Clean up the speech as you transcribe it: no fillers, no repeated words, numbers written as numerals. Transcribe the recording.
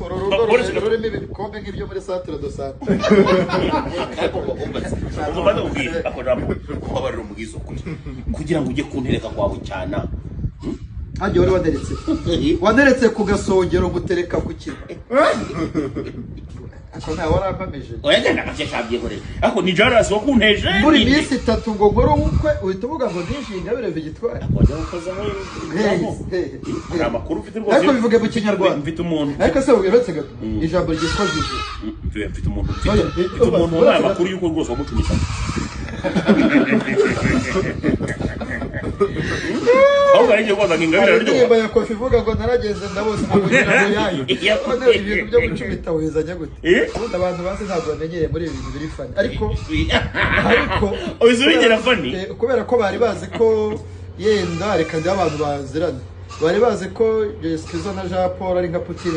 rugo rurimo ibikombe nk'ibyo muri centre de santé umubano ubwira akoramo kubabarira umugizo kugira ngo ujye kuntereka kwawe cyana hajye wari waderetse ku gasongero gutereka ku kintu ako nta warampameje oya genda gake cyabyekoreye ako ni Jaras wo kunteje muri minsi 3 ngo ngoro umukwe uhita uvuga ngo ndishinga bireve gitwara wajya ukoza aho amakuru ufite rwose ariko bivuge mu kinyarwanda mfite umuntu ariko se uretse gato ijambo ryitwa jiji mfite umuntu wabaye amakuru yuko rwose wamutumisa aho bari gwaza ngingabira ryo niba yakofi vuga ngo narageze ndabose namugira ngo yayo ibintu byo gucumita wizanya gute abantu bazi ntabwo bamenyereye muri ibintu biri fani ariko ubizubigera fani kubera ko bari bazi ko yenda reka ndi abantu bazirana bari bazi ko Skizo na Jean Paul ari nka Putin